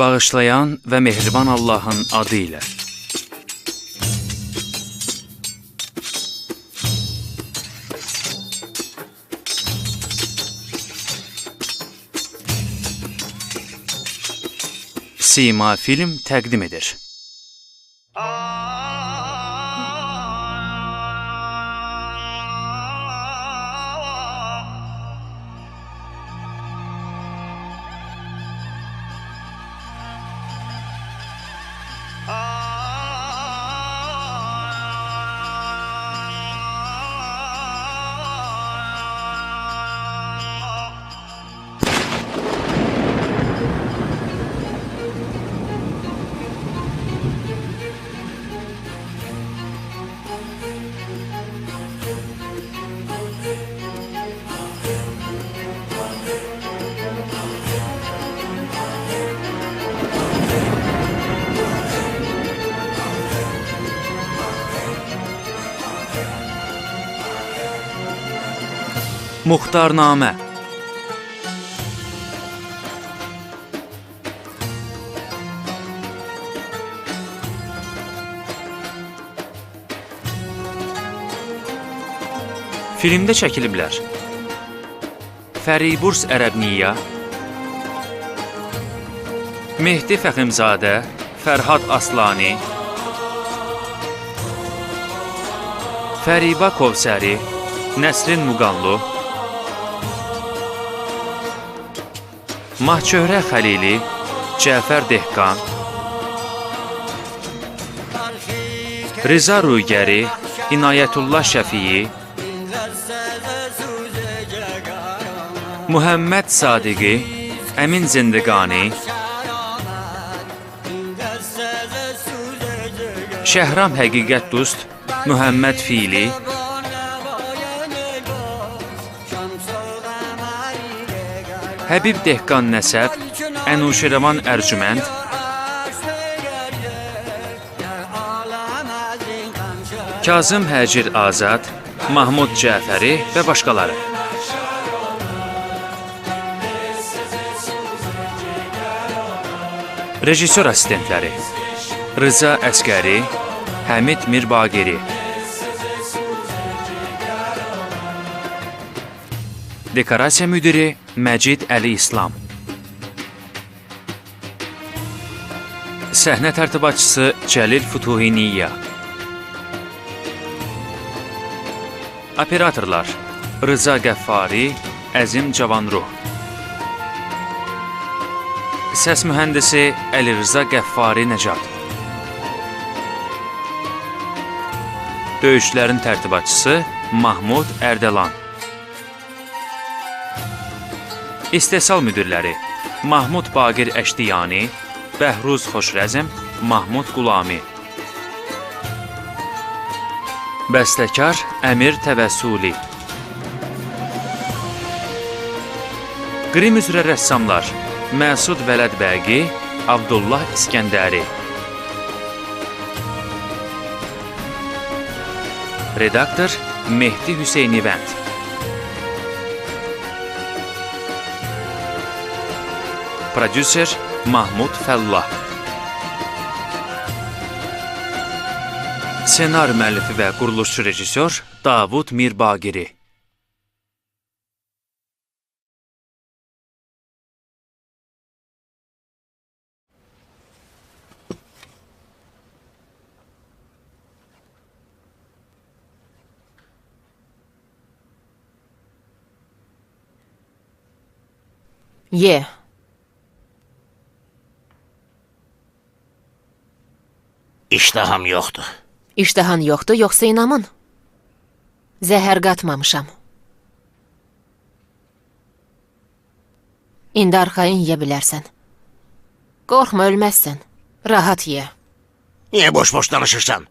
Bağışlayan və mehriban Allahın adı ilə. Sima Film təqdim edir. Muxtarnamə. Filmdə çəkiliblər. Fəriburs Ərəbniya, Mehdi Fəximzadə, Fərhad Aslani, Fəriba Kovsəri, Nəsrin Muqanlu, Mahçöhrə Xəlili, Cəfər Dehqan, Rıza Rüygəri, İnayətullah Şəfiyi, Muhammed Sadiqi, Əmin Zindiqani, Şəhram Həqiqət Dust, Muhammed Fili, Həbib Dehqan Nəsəb, Ənuşirəvan Ərcümənd, Kazım Həcir Azad, Mahmud Cəfəri və başqaları. Rejissor assistentləri: Rıza Əsgəri, Həmid Mirbaqiri. Dekorasiya müdiri Məcid Əli İslam. Səhnə tərtibatçısı Cəlil Futuhiniyya. Operatorlar: Rıza Qəffari, Əzim Cavanruh. Səs mühəndisi Əli Rıza Qəffari Nəcat. Döyüşlərin tərtibatçısı Mahmud Ərdəlan. İstehsal müdirləri: Mahmud Baqir Əşdiyani, Bəhruz Xoşrəzm, Mahmud Qulami. Bəstəkar Əmir Təvəssuli. Qrim üzrə rəssamlar: Məsud Vələdbəqi, Abdullah İskəndəri. Redaktor Mehdi Hüseynivənd. Prodüser Mahmud Fəllah. Senari müəllifi və quruluşçu rejissor Davud Mirbaqiri. Ye. İştaham yoxdur. İştahan yoxdur, yoxsa inamın? Zəhər qatmamışam. İndi arxayın yeyə bilərsən. Qorxma, ölməzsən. Rahat ye. Niyə boş-boş danışırsan?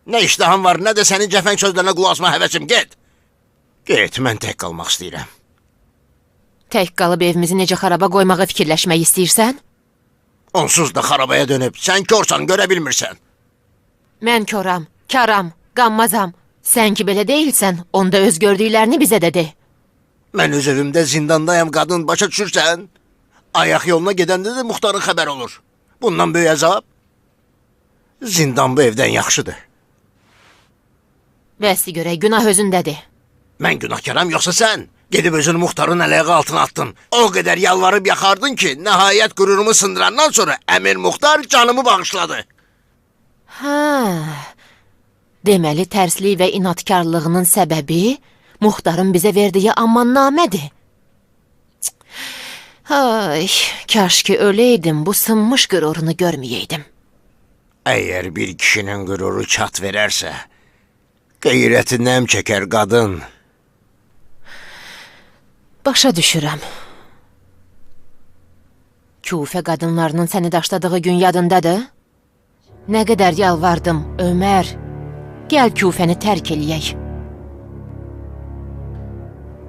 Nə iştaham var, nə də sənin cəfəng sözlərinə qulaq asma həvəsim, get! Get, mən tək qalmaq istəyirəm. Tək qalıb evimizi necə xaraba qoymağı fikirləşmək istəyirsən? Onsuz da xarabaya dönüb, sən körsən, görə bilmirsən. Mən köram, karam, qanmazam. Sən ki belə deyilsən, onda öz gördüklərini bizə də de. Mən öz evimdə zindandayam, qadın, başa düşürsən? Ayaq yoluna gedəndə də muxtarın xəbər olur. Bundan böyük əzab? Zindan bu evdən yaxşıdır. Bəsdi görək, günah özündədir. Mən günahkaram yoxsa sən? Gedib özünü muxtarın ələğı altına attın. O qədər yalvarıb yaxardın ki, nəhayət qürurumu sındırandan sonra əmir muxtar canımı bağışladı. Deməli, tərslik və inatkarlığının səbəbi muxtarın bizə verdiyi ammannamədir. Ay, kaş ki öləydim, bu sınmış qürurunu görməyəydim. Əgər bir kişinin qüruru çat verərsə, qeyrəti nəm çəkər qadın. Başa düşürəm. Kufə qadınlarının səni daşladığı gün yadındadır? Nə qədər yalvardım, Ömər, gəl Kufəni tərk eləyək.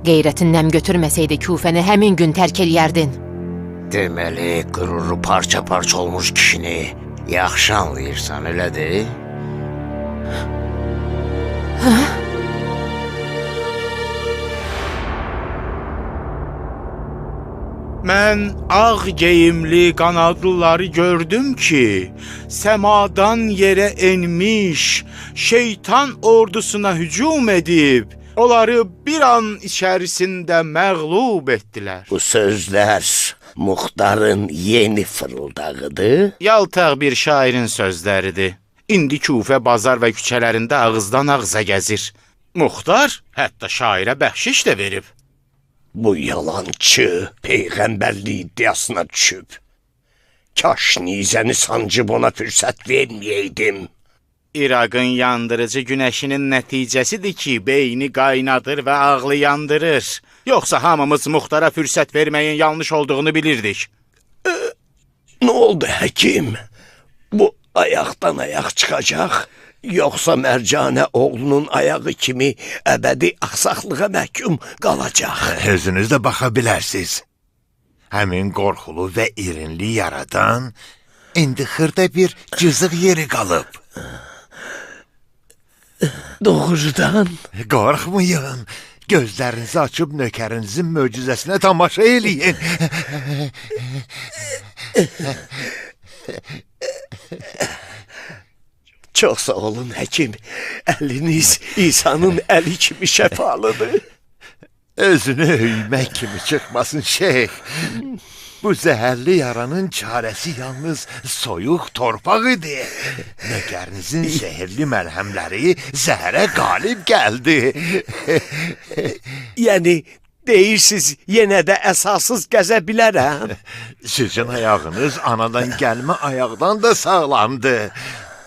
Qeyrətin nəm götürməsəydi Kufəni həmin gün tərk eləyərdin. Deməli, qüruru parça-parça olmuş kişini yaxşı anlayırsan, elədir? Mən ağ geyimli qanadlıları gördüm ki, səmadan yerə enmiş, şeytan ordusuna hücum edib, onları bir an içərisində məğlub etdilər. Bu sözlər muxtarın yeni fırıldağıdır. Yaltaq bir şairin sözləridir. İndi Kufə bazar və küçələrində ağızdan ağza gəzir. Muxtar hətta şairə bəxşiş də verib. Bu yalancı peyğəmbərlik iddiasına düşüb. Kaş nizəni sancıb ona fürsət verməyəydim. İraqın yandırıcı günəşinin nəticəsidir ki, beyni qaynadır və ağlı yandırır. Yoxsa hamımız muxtara fürsət verməyin yanlış olduğunu bilirdik. Nə oldu həkim? Bu ayaqdan ayaq çıxacaq, yoxsa Mərcanə oğlunun ayağı kimi əbədi axsaqlığa məhkum qalacaq? Özünüz də baxa bilərsiniz. Həmin qorxulu və irinli yaradan indi xırda bir cızıq yeri qalıb. Doğrudan? Qorxmayın. Gözlərinizi açıb nökərinizin möcüzəsinə tamaşa eləyin. Çox sağ olun həkim. Əliniz İsa'nın əli kimi şəfalıdır. Özünü öymək kimi çıxmasın şeyx. Bu zəhərli yaranın çarəsi yalnız soyuq torpaq idi. Nökərinizin zəhərli məlhəmləri zəhərə qalib gəldi. Yəni, deyirsiniz, yenə də əsassız gəzə bilərəm. Sizin ayağınız anadan gəlmə ayaqdan da sağlamdır.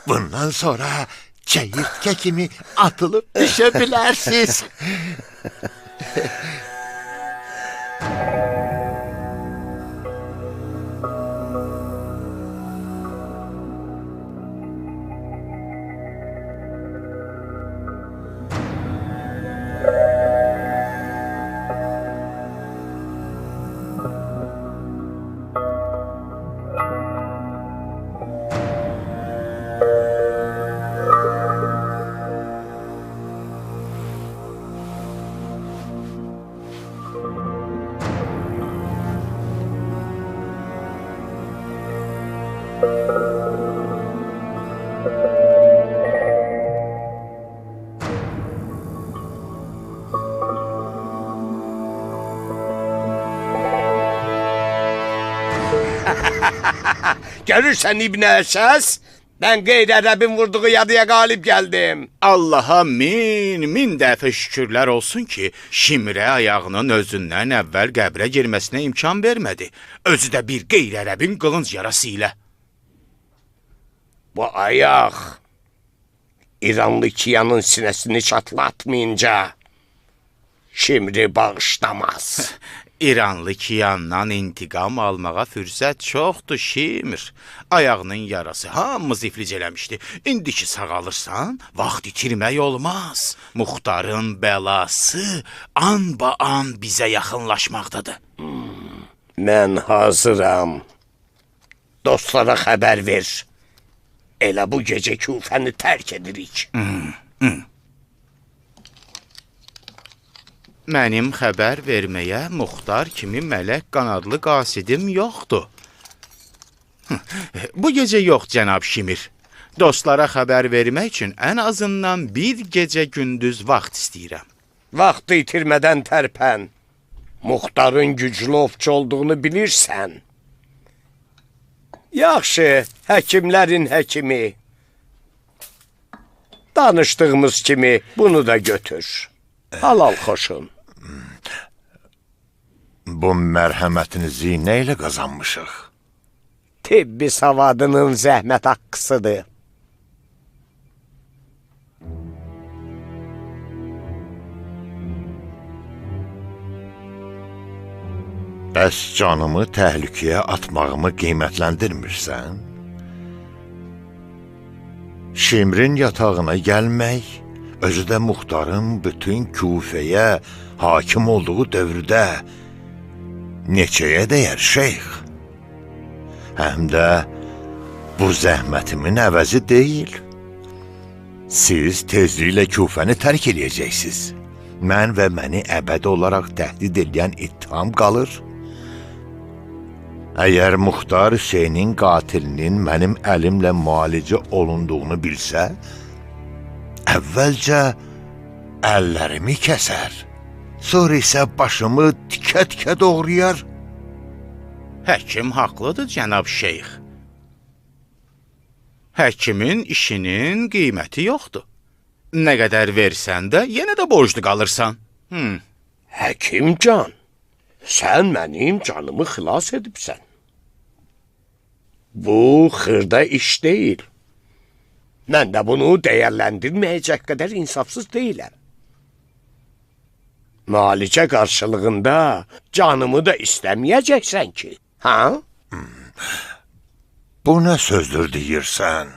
Bundan sonra çəyirtkə kimi atılıb düşə bilərsiniz. Görürsən İbn Əsəs, mən qeyri-ərəbin vurduğu yadıya qalib gəldim. Allaha min dəfə şükürlər olsun ki, Şimrə ayağının özündən əvvəl qəbrə girməsinə imkan vermədi. Özü də bir qeyri-ərəbin qılınc yarası ilə. Bu ayaq İranlı Kiyanın sinəsini çatlatmayınca Şimri bağışlamaz. İranlı Kiyandan intiqam almağa fürsət çoxdur Şimr. Ayağının yarası hamımız iflic eləmişdi. İndiki sağalırsan, vaxt itirmək olmaz. Muxtarın bəlası an-ba-an bizə yaxınlaşmaqdadır. Mən hazıram. Dostlara xəbər ver. Elə bu gecə Kufəni tərk edirik. Mənim xəbər verməyə muxtar kimi mələk qanadlı qasidim yoxdur. Bu gecə yox, cənab Şimir. Dostlara xəbər vermək üçün ən azından bir gecə gündüz vaxt istəyirəm. Vaxtı itirmədən tərpən. Muxtarın güclü ovçu olduğunu bilirsən. Yaxşı, həkimlərin həkimi. Danışdığımız kimi bunu da götür. Halal xoşun. Bu mərhəmətinizi nə ilə qazanmışıq? Tibbi savadının zəhmət haqqısıdır. Bəs canımı təhlükəyə atmağımı qiymətləndirmirsən? Şimrin yatağına gəlmək, özü də Muxtarın bütün Küfəyə hakim olduğu dövrdə neçəyə dəyər şeyx? Həm də bu zəhmətimin əvəzi deyil. Siz tezliklə Küfəni tərk eləyəcəksiniz. Mən və məni əbədi olaraq təhdid edən ittiham qalır. Əgər Muxtar Hüseynin qatilinin mənim əlimlə müalicə olunduğunu bilsə, əvvəlcə əllərimi kəsər, sonra isə başımı tikə-tikə doğrayar. Həkim haqlıdır, cənab şeyx. Həkimin işinin qiyməti yoxdur. Nə qədər versən də, yenə də borclu qalırsan. Həkim can, sən mənim canımı xilas edibsən. Bu xırda iş deyil. Mən də bunu dəyərləndirməyəcək qədər insafsız deyiləm. Müalicə qarşılığında canımı da istəməyəcəksən ki, ha? Bu nə sözdür deyirsən?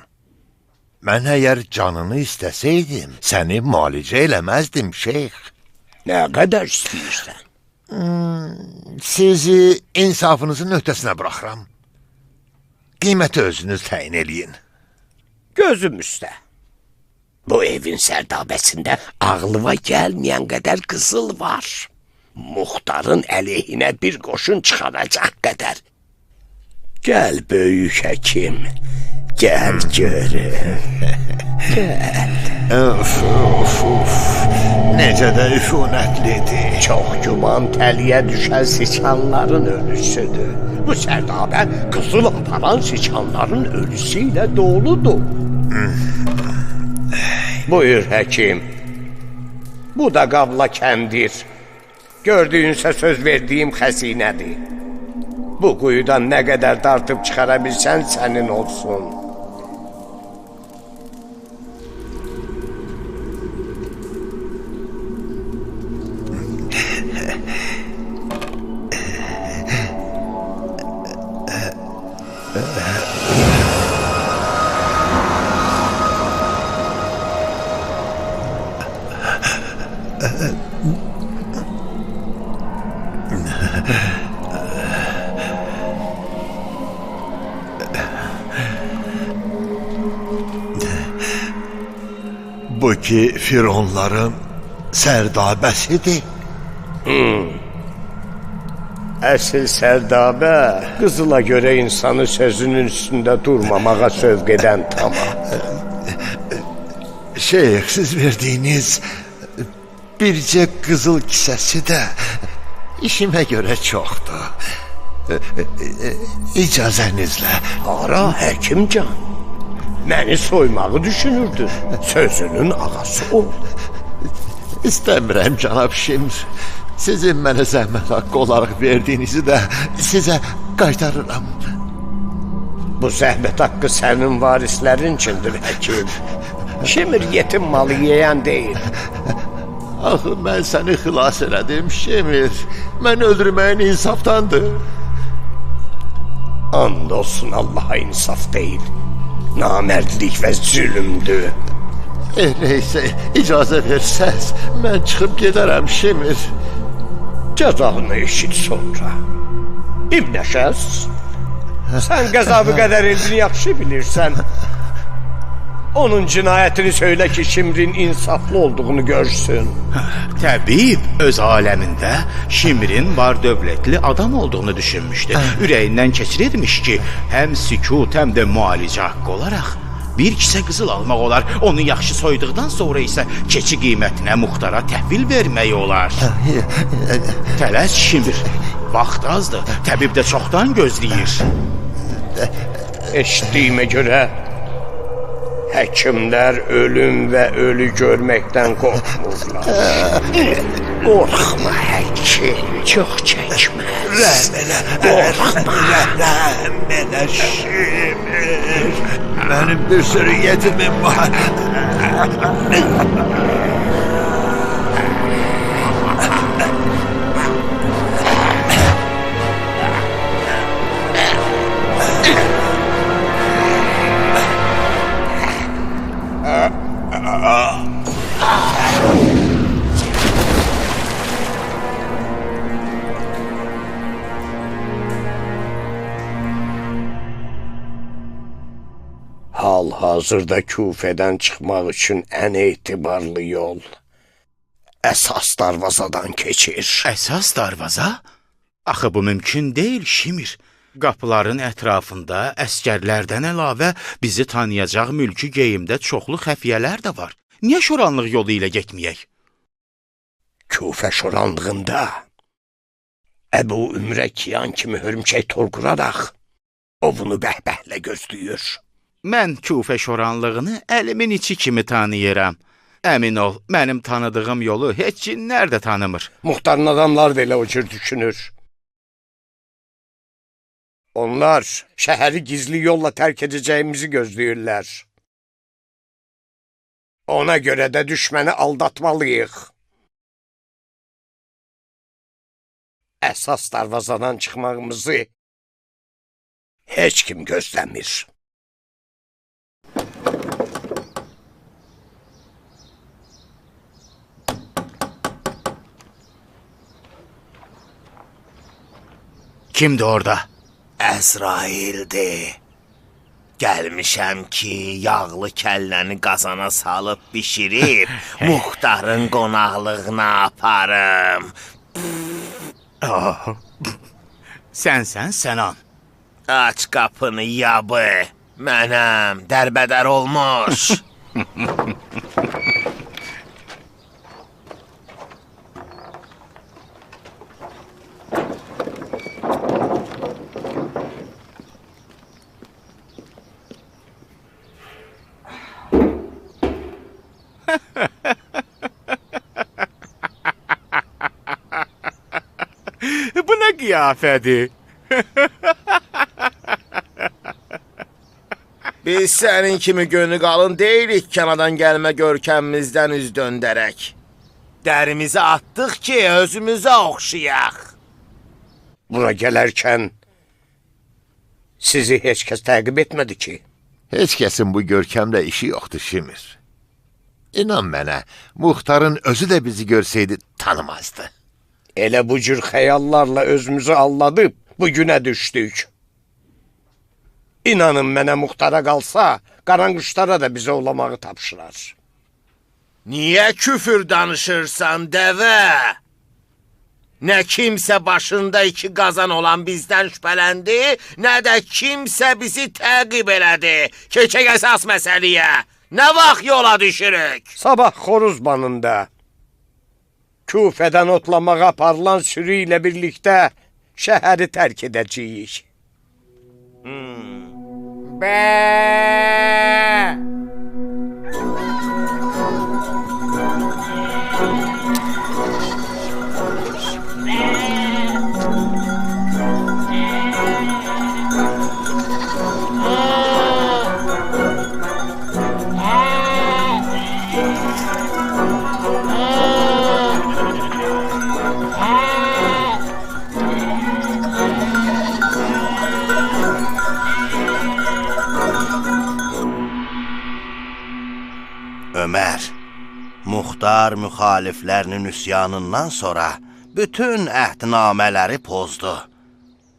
Mən əgər canını istəsəydim, səni müalicə eləməzdim, şeyx. Nə qədər istəyirsən? Sizi insafınızın öhdəsinə buraxıram. Qiyməti özünüz təyin eləyin. Gözüm üstə. Bu evin sərdabəsində ağlıma gəlməyən qədər qızıl var. Muxtarın əleyhinə bir qoşun çıxaracaq qədər. Gəl böyük həkim, gəl görüm. Gəl. Uf, necə də üfunətlidir. Çox güman təliyə düşən siçanların ölüsüdür. Bu sərdabə qızıl aparan siçanların ölüsü ilə doludur. Buyur həkim. Bu da qabla kəndir. Gördüyünsə söz verdiyim xəzinədir. Bu quyudan nə qədər dartıb çıxara bilsən sənin olsun. Bu ki Fironların sərdabəsidir. Əsl sərdabə qızıla görə insanı sözünün üstündə durmamağa sövq edən tamam. Şeyx, siz verdiyiniz bircə qızıl kisəsi də işimə görə çoxdur. İcazənizlə. Hara həkimcan, məni soymağı düşünürdün. Sözünün ağası ol. İstəmirəm, cənab Şimr. Sizin mənə zəhmət haqqı olaraq verdiyinizi də sizə qaytarıram. Bu zəhmət haqqı sənin varislərin üçündür, həkim. Şimir yetim malı yeyən deyil. Axı, mən səni xilas elədim, Şimir. Mən öldürməyin insafdandır. And olsun Allaha insaf deyil. Namərdlik və zülümdür. Neysə, icazə versəz, mən çıxıb gedərəm, Şimir. Cəzanı eşit sonra. İbnəşəs, sən qəzabı qədər elini yaxşı bilirsən. Onun cinayətini söylə ki, Şimrin insaflı olduğunu görsün. Təbib öz aləmində Şimrin var dövlətli adam olduğunu düşünmüşdü. Ürəyindən keçirirmiş ki, həm sükut, həm də müalicə haqqı olaraq bir kisə qızıl almaq olar. Onu yaxşı soyduqdan sonra isə keçi qiymətinə muxtara təhvil vermək olar. Tələs Şimr, vaxt azdır. Təbib də çoxdan gözləyir. Eşitdiyimə görə həkimlər ölüm və ölü görməkdən qorxmurlar. Qorxma həkim, çox çəkmə. Rəhm elə, rəhm elə Şimir. Mənim bir sürü yetimim var. Hal-hazırda Küfədən çıxmaq üçün ən etibarlı yol əsas darvazadan keçir. Əsas darvaza? Axı bu mümkün deyil Şimir. Qapıların ətrafında əskərlərdən əlavə bizi tanıyacaq mülki geyimdə çoxlu xəfiyyələr də var. Niyə şoranlıq yolu ilə getməyək? Küfə şoranlığında Əbu Ümrə Kiyan kimi hörümçək torquraraq ovunu bəhbəhlə gözləyir. Mən Küfə şoranlığını əlimin içi kimi tanıyıram. Əmin ol, mənim tanıdığım yolu heç cinlər də tanımır. Muxtarın adamlar da elə o cür düşünür. Onlar şəhəri gizli yolla tərk edəcəyimizi gözləyirlər. Ona görə də düşməni aldatmalıyıq. Əsas darvazadan çıxmağımızı heç kim gözləmir. Kimdir orada? Əzraildir. Gəlmişəm ki, yağlı kəlləni qazana salıb bişirib, muxtarın qonaqlığına aparım. Sənsən Sənan. Aç qapını yabı, mənəm dərbədər olmuş. Bu nə qiyafədir? Biz sənin kimi gönlü qalın deyilik kanadan gəlmə görkəmimizdən üz döndərək. Dərimizi atdıq ki, özümüzə oxşayaq. Bura gələrkən sizi heç kəs təqib etmədi ki. Heç kəsin bu görkəmlə işi yoxdur Şimir. İnan mənə, muxtarın özü də bizi görsəydi tanımazdı. Elə bu cür xəyallarla özümüzü alladıb bu günə düşdük. İnanın mənə muxtara qalsa, qaranquşlara da bizə olamağı tapşırar. Niyə küfür danışırsan, dəvə? Nə kimsə başında 2 qazan olan bizdən şübhələndi, nə də kimsə bizi təqib elədi. Keçək əsas məsələyə. Nə vaxt yola düşürük? Sabah xoruz banında Küfədən otlamağa aparılan sürü ilə birlikdə şəhəri tərk edəcəyik. Ömər, muxtar müxaliflərinin üsyanından sonra bütün əhdnamələri pozdu.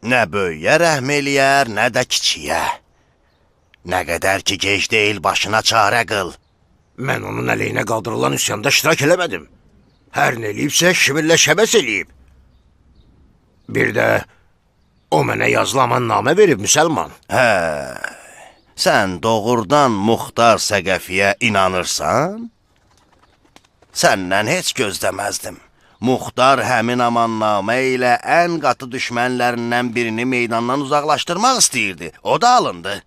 Nə böyüyə rəhm eləyər, nə də kiçiyə. Nə qədər ki gec deyil, başına çarə qıl. Mən onun əleyhinə qaldırılan üsyanda iştirak eləmədim. Hər nə eləyibsə Şimirlə şəbəs eləyib. Bir də o mənə yazılı amannamə verib, müsəlman. Sən doğrudan Muxtar Səqəfiyə inanırsan? Səndən heç gözləməzdim. Muxtar həmin amannamə ilə ən qatı düşmənlərindən birini meydandan uzaqlaşdırmaq istəyirdi. O da alındı.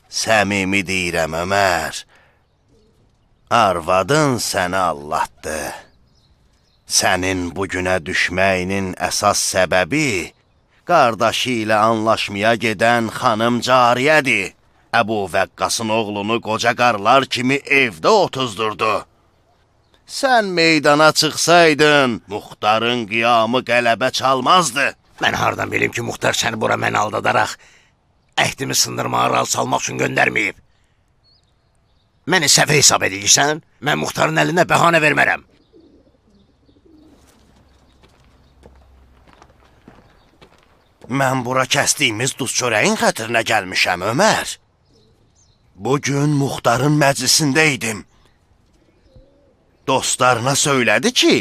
Səmimi deyirəm, Ömər. Arvadın səni allatdı. Sənin bugünə düşməyinin əsas səbəbi qardaşı ilə anlaşmaya gedən xanım Cariyədir. Əbu Vəqqasın oğlunu qoca qarlar kimi evdə otuzdurdu. Sən meydana çıxsaydın, Muxtarın qiyamı qələbə çalmazdı. Mən hardan bilim ki, Muxtar səni bura məni aldadaraq əhdimi sındırmağa ral salmaq üçün göndərməyib. Məni səfə hesab edirsən, mən Muxtarın əlinə bəhanə vermərəm. Mən bura kəsdiyimiz duz çörəyin xətrinə gəlmişəm, Ömər. Bugün Muxtarın məclisində idim. Dostlarına söylədi ki,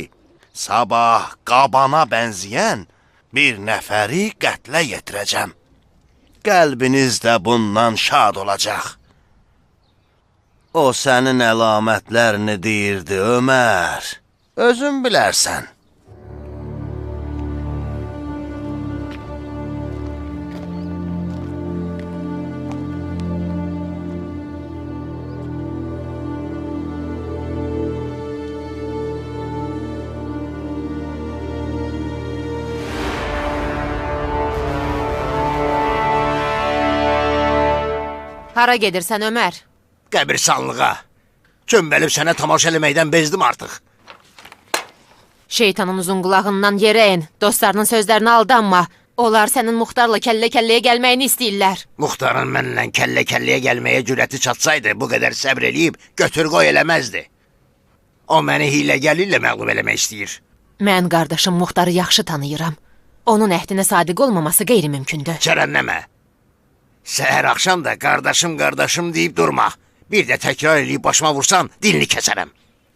sabah qabana bənzəyən bir nəfəri qətlə yetirəcəm. Qəlbiniz də bundan şad olacaq. O sənin əlamətlərini deyirdi, Ömər. Özün bilərsən. Hara gedirsən, Ömər? Qəbirstanlığa. Çömbəlib sənə tamaşa eləməkdən bezdim artıq. Şeytanın uzun qulağından yerə in. Dostlarının sözlərini aldanma. Onlar sənin Muxtarla kəllə-kəlləyə gəlməyini istəyirlər. Muxtarın mənlə kəllə-kəlləyə gəlməyə cürəti çatsaydı, bu qədər səbr eləyib götür-qoy eləməzdi. O məni hiyləgəli ilə məğlub eləmək istəyir. Mən qardaşım Muxtarı yaxşı tanıyıram. Onun əhdinə sadiq olmaması qeyri-mümkündür. Çərənnəmə. Səhər axşam da qardaşım deyib durma. Bir də təkrar eləyib başıma vursan, dilini kəsərəm.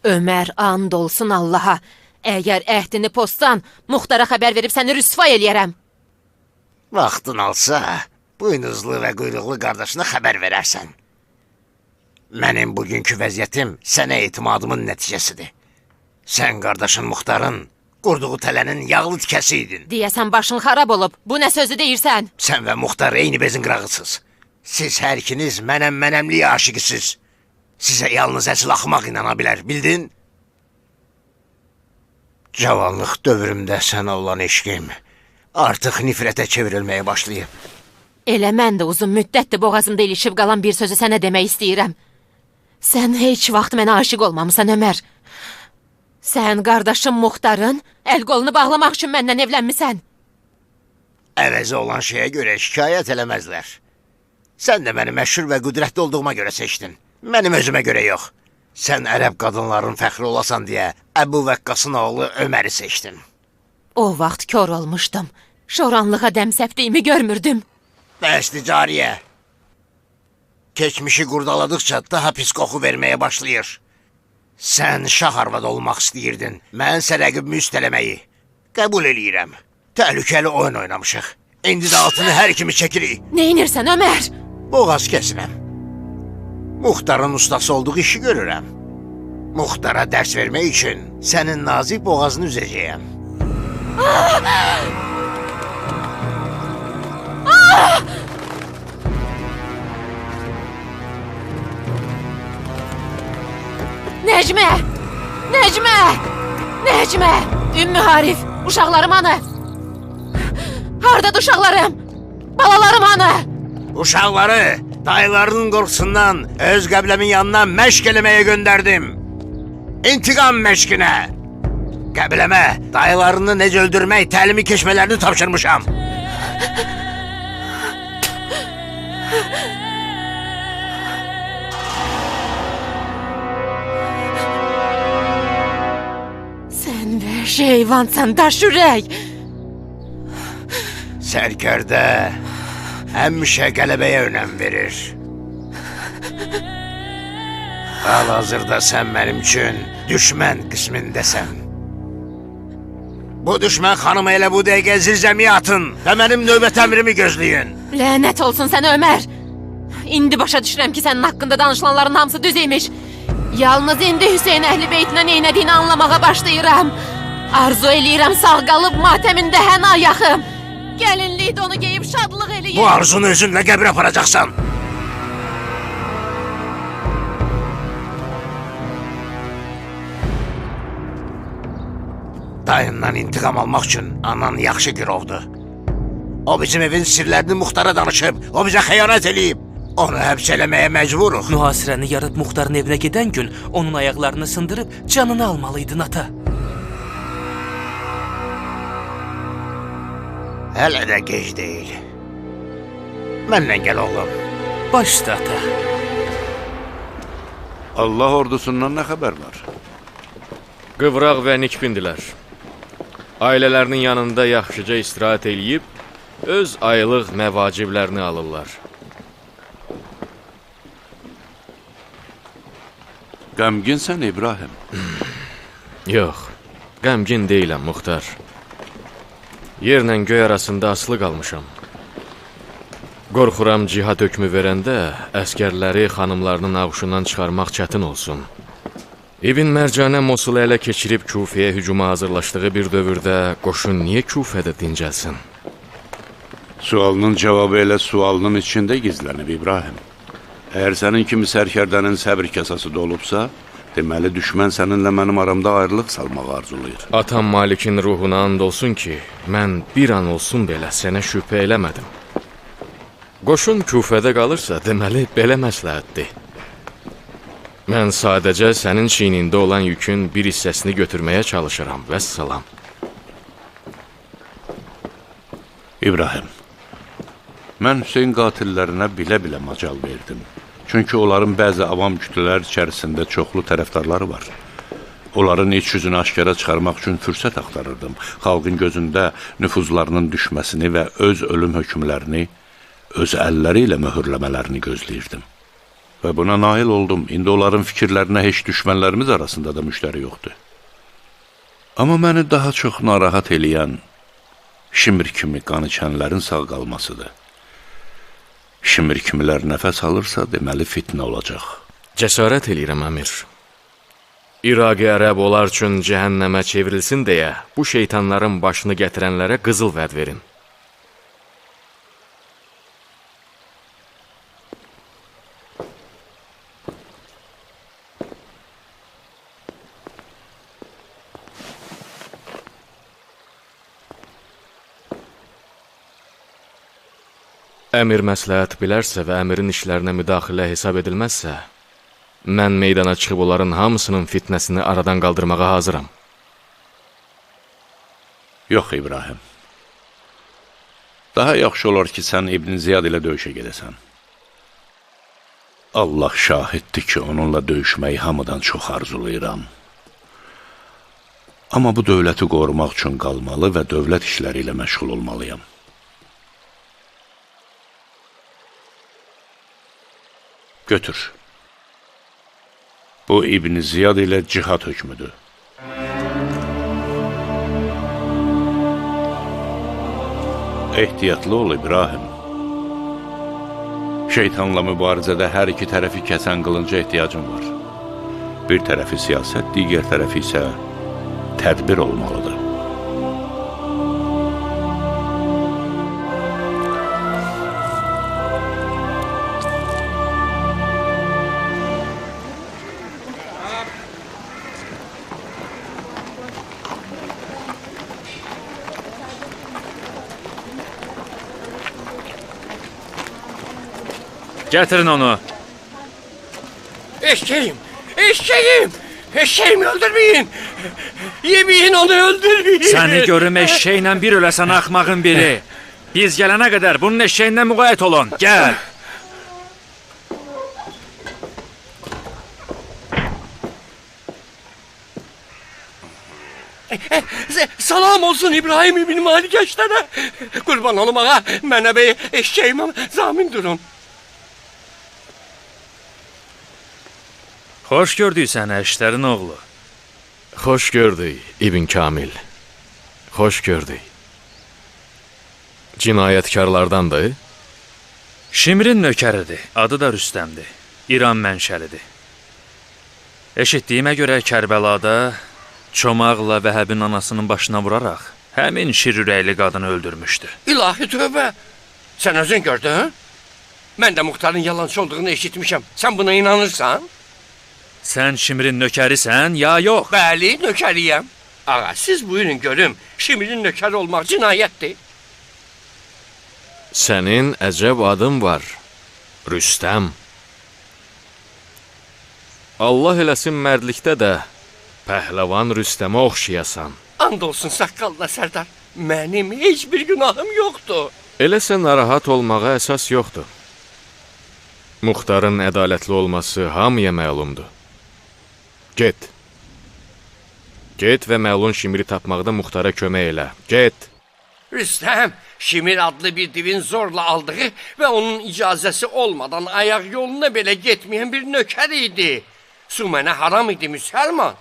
Ömər, and olsun Allaha. Əgər əhdini pozsan, Muxtara xəbər verib səni rüsva eləyərəm. Vaxtın alsa, buynuzlu və quyruqlu qardaşına xəbər verərsən. Mənim bugünkü vəziyyətim sənə etimadımın nəticəsidir. Sən qardaşın Muxtarın qurduğu tələnin yağlı tikəsi idin. Deyəsən başın xarab olub. Bu nə sözü deyirsən? Sən və Muxtar eyni bezin qırağısınız. Siz hər ikiniz mənəmlik aşiqisiz. Sizə yalnız əsl axmaq inana bilər, bildin? Cavanlıq dövrümdə sənə olan eşqim artıq nifrətə çevrilməyə başlayıb. Elə mən də uzun müddətdir boğazımda ilişib qalan bir sözü sənə demək istəyirəm. Sən heç vaxt mənə aşiq olmamısan, Ömər. Sən qardaşım Muxtarın əl qolunu bağlamaq üçün məndən evlənmisən. Əvəzi olan şeyə görə şikayət eləməzlər. Sən də məni məşhur və qüdrətli olduğuma görə seçdin. Mənim özümə görə yox. Sən ərəb qadınların fəxri olasan deyə Əbu Vəqqasın oğlu Öməri seçdin. O vaxt kör olmuşdum. Şoranlığa dəm səpdiyimi görmürdüm. Bəsli cariyə. Keçmişi qurdaladıqca daha pis qoxu verməyə başlayır. Sən şah arvad olmaq istəyirdin. Mən rəqibimi üstələməyi. Qəbul eləyirəm. Təhlükəli oyun oynamışıq. İndi də altını hər kimi çəkirik. Neynirsən, Ömər? Boğaz kəsirəm. Muxtarın ustası olduğu işi görürəm. Muxtara dərs vermək üçün sənin nazik boğazını üzəcəyəm. Necmə! Necmə! Necmə! Ümmü Harif! Uşaqlarım hanı? Hardadır uşaqlarım? Balalarım hanı? Uşaqları dayılarının qorxusundan öz qəbləmin yanına məşq eləməyə göndərdim. İntiqam məşqinə. Qəbləmə dayılarını necə öldürmək təlimi keçmələrini tapşırmışam. Sən vəhşi heyvansan, daş ürək. Sərkərdə həmişə qələbəyə önəm verir. Hal-hazırda sən mənim üçün düşmən qismindəsən. Bu düşmən xanımı elə bu dəqiqə zilzəmiyə atın və mənim növbət əmrimi gözləyin. Lənət olsun sənə Ömər. İndi başa düşürəm ki, sənin haqqında danışılanların hamısı düz imiş. Yalnız indi Hüseyin Əhl-i Beytinə neynədiyini anlamağa başlayıram. Arzu eləyirəm sağ qalıb matəmində həna yaxım. Gəlinlikdə onu geyib şadlıq eləyim. Bu arzunu özünlə qəbrə aparacaqsan. Dayından intiqam almaq üçün anan yaxşı girovdur. O bizim evin sirlərini Muxtara danışıb, o bizə xəyanət eləyib. Onu həbs eləməyə məcburuq. Mühasirəni yarıb Muxtarın evinə gedən gün onun ayaqlarını sındırıb canını almalıydın ata. Hələ də gec deyil. Mənlə gəl oğlum. Baş üstə ata. Allah ordusundan nə xəbər var? Qıvraq və nikbindilər. Ailələrinin yanında yaxşıca istirahət eləyib, öz aylıq məvaciblərini alırlar. Qəmginsən İbrahim? Yox, qəmgin deyiləm, Muxtar. Yerlə göy arasında asılı qalmışam. Qorxuram cihad hökmü verəndə əskərləri xanımlarının ağuşundan çıxarmaq çətin olsun. İbn Mərcanə Mosulu ələ keçirib Kufəyə hücuma hazırlaşdığı bir dövrdə qoşun niyə Kufədə dincəlsin? Sualının cavabı elə sualının içində gizlənib İbrahim. Əgər sənin kimi sərkərdənin səbr kasası dolubsa, deməli düşmən səninlə mənim aramda ayrılıq salmağı arzulayır. Atam Malikin ruhuna and olsun ki, mən bir an olsun belə sənə şübhə eləmədim. Qoşun Kufədə qalırsa, deməli belə məsləhətdir. Mən sadəcə sənin çiynində olan yükün bir hissəsini götürməyə çalışıram, vəssalam. İbrahim, mən Hüseyin qatillərinə bilə-bilə macal verdim. Çünki onların bəzi avam kütlələr içərisində çoxlu tərəfdarları var. Onların iç yüzünü aşkara çıxarmaq üçün fürsət axtarırdım. Xalqın gözündə nüfuzlarının düşməsini və öz ölüm hökmlərini öz əlləri ilə möhürləmələrini gözləyirdim. Və buna nail oldum. İndi onların fikirlərinə heç düşmənlərimiz arasında da müştəri yoxdur. Amma məni daha çox narahat eləyən Şimr kimi qan içənlərin sağ qalmasıdır. Şimr kimilər nəfəs alırsa, deməli fitnə olacaq. Cəsarət eləyirəm, əmir. İraqi ərəb olar üçün cəhənnəmə çevrilsin deyə bu şeytanların başını gətirənlərə qızıl vəd verin. Əmir məsləhət bilərsə və əmirin işlərinə müdaxilə hesab edilməzsə, mən meydana çıxıb onların hamısının fitnəsini aradan qaldırmağa hazıram. Yox, İbrahim. Daha yaxşı olar ki, sən İbn Ziyad ilə döyüşə gedəsən. Allah şahiddir ki, onunla döyüşməyi hamıdan çox arzulayıram. Amma bu dövləti qorumaq üçün qalmalı və dövlət işləri ilə məşğul olmalıyam. Götür. Bu İbn Ziyad ilə cihad hökmüdür. Ehtiyatlı ol İbrahim. Şeytanla mübarizədə hər iki tərəfi kəsən qılınca ehtiyacım var. Bir tərəfi siyasət, digər tərəfi isə tədbir olmalıdır. Gətirin onu. Eşeğim! Eşeğim! Eşeğimi öldürmeyin! Yemeyin onu öldürmeyin! Səni görüm eşeğlə bir öləsən axmağın biri. Biz gələnə qədər bunun eşeğindən müqayət olun. Gəl. Salam olsun İbrahim ibn Malikəşlərə. Qurban olum ağa, mənə bir eşşəyimə zamin durun. Xoş gördük səni əşlərin oğlu. Xoş gördük İbn Kamil. Xoş gördük. Cinayətkarlardandır. Şimrin nökəridir, adı da Rüstəmdir. İran mənşəlidir. Eşitdiyimə görə Kərbəlada çomaqla Vəhəbin anasının başına vuraraq həmin şir ürəkli qadını öldürmüşdü. İlahi tövbə. Sən özün gördün? Mən də Muxtarın yalançı olduğunu eşitmişəm. Sən buna inanırsan? Sən Şimrin nökərisən, ya yox? Bəli, nökəriyəm. Ağa, siz buyurun görüm. Şimrin nökəri olmaq cinayətdir. Sənin əcəb adın var. Rüstəm. Allah eləsin mərdlikdə də pəhləvan Rüstəmə oxşayasan. And olsun saqqalına Sərdar. Mənim heç bir günahım yoxdur. Eləsə narahat olmağa əsas yoxdur. Muxtarın ədalətli olması hamıya məlumdur. Get. Get və məlun Şimri tapmaqda Muxtara kömək elə. Get. Rüstəm, Şimir adlı bir divin zorla aldığı və onun icazəsi olmadan ayaq yoluna belə getməyən bir nökər idi. Su mənə haram idi müsəlman.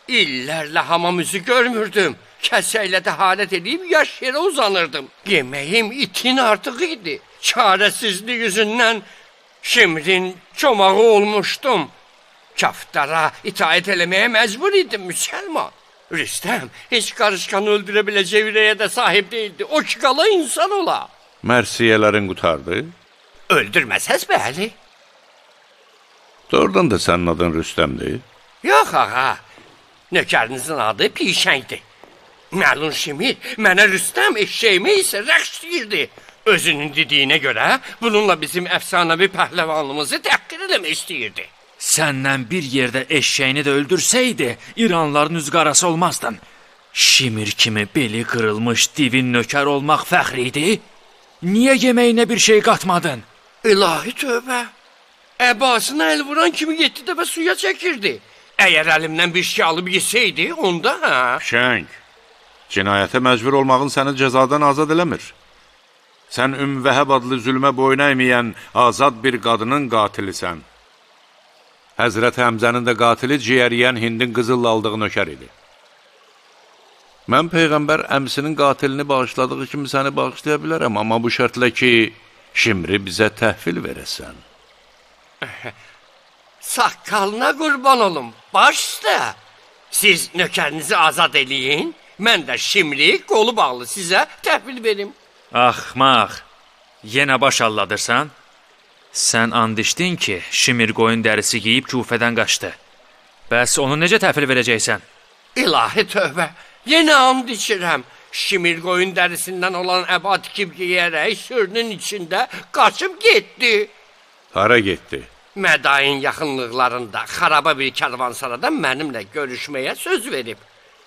İllərlə hamam üzü görmürdüm. Kəsəklə də halət edib yaş yerə uzanırdım. Yeməyim itin artıq idi. Çarəsizlik yüzündən Şimrin çomağı olmuşdum. Kaftara itaət eləməyə məcbur idim müsəlman. Rüstəm heç qarışqanı öldürə biləcək ürəyə də sahib değildi. O ki qala insan ola. Mərsiyələrin qutardı. Öldürməsəz bəli. Doğrudan da sənin adın Rüstəmdir. Yox ağa. Nökərinizin adı Pişəngdir. Məlun Şimir mənə Rüstəm eşşəyimi isə rəqs deyirdi. Özünün dediyinə görə bununla bizim əfsanəvi pəhləvanımızı təhqir eləmək istəyirdi. Səndən bir yerdə eşşəyini də öldürsəydi, İranların üzqarası olmazdın. Şimir kimi beli qırılmış divin nökər olmaq fəxr idi. Niyə yeməyinə bir şey qatmadın? İlahi tövbə. Əbasına əl vuran kimi 7 dəfə suya çəkirdi. Əgər əlimdən bir şey alıb yesəydi, onda hə. Şəng, cinayətə məcbur olmağın səni cəzadan azad eləmir. Sən Vəhəb adlı zülmə boyun əyməyən azad bir qadının qatilisən. Həzrət Həmzənin də qatili ciyəriyən Hindin qızılla aldığı nökər idi. Mən Peyğəmbər əmsinin qatilini bağışladığı kimi səni bağışlaya bilərəm, amma bu şərtlə ki, Şimri bizə təhvil verəsən. Saqqalına qurban olum, baş üstə. Siz nökərinizi azad eləyin, mən də Şimri qolu bağlı sizə təhvil verim. Axmaq, yenə baş alladırsan? Sən and içdin ki, Şimir qoyun dərisi giyib Kufədən qaçdı. Bəs onu necə təhvil verəcəksən? İlahi tövbə, yenə and içirəm. Şimir qoyun dərisindən olan əba tikib giyərək sürünün içində qaçıb getdi. Hara getdi? Mədain yaxınlıqlarında xaraba bir karvansarada mənimlə görüşməyə söz verib.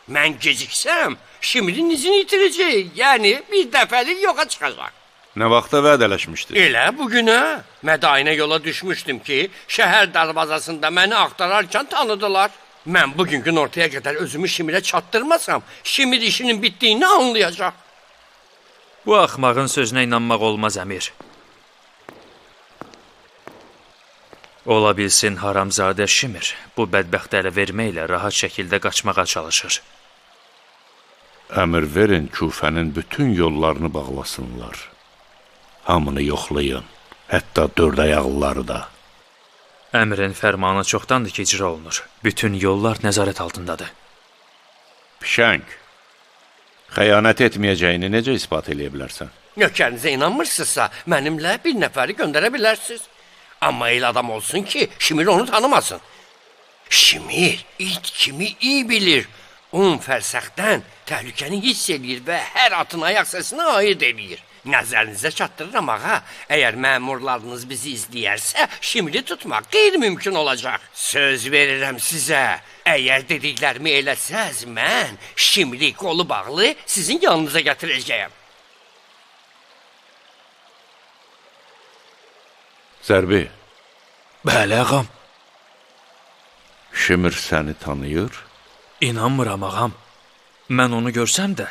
Mən geciksəm, Şimrin izini itirəcək, yəni bir dəfəlik yoxa çıxacaq. Nə vaxta vədələşmişdi? Elə bugünə. Mədainə yola düşmüşdüm ki, şəhər darvazasında məni axtararkən tanıdılar. Mən bugünkü ortaya qədər özümü Şimirə çatdırmasam, Şimir işinin bitdiyini anlayacaq. Bu axmağın sözünə inanmaq olmaz, əmir. Ola bilsin haramzadə Şimir bu bədbəxtləri verməklə rahat şəkildə qaçmağa çalışır. Əmr verin Kufənin bütün yollarını bağlasınlar. Hamını yoxlayın, hətta 4 ayaqlıları da. Əmrin fərmanı çoxdandır ki, icra olunur. Bütün yollar nəzarət altındadır. Pişəng, xəyanət etməyəcəyini necə ispat eləyə bilərsən? Nökərinizə inanmırsınızsa, mənimlə bir nəfəri göndərə bilərsiniz. Amma el adam olsun ki, Şimir onu tanımasın. Şimir it kimi iyi bilir. 10 fərsəxdən təhlükəni hiss edir və hər atın ayaq səsini ayırt edir. Nəzərinizə çatdırıram ağa, əgər məmurlarınız bizi izləyərsə, Şimri tutmaq qeyri-mümkün olacaq. Söz verirəm sizə, əgər dediklərimi eləsəz, mən Şimri qolu bağlı sizin yanınıza gətirəcəyəm. Zərbi. Bəli, ağam. Şimir səni tanıyır? İnanmıram, ağam. Mən onu görsəm də,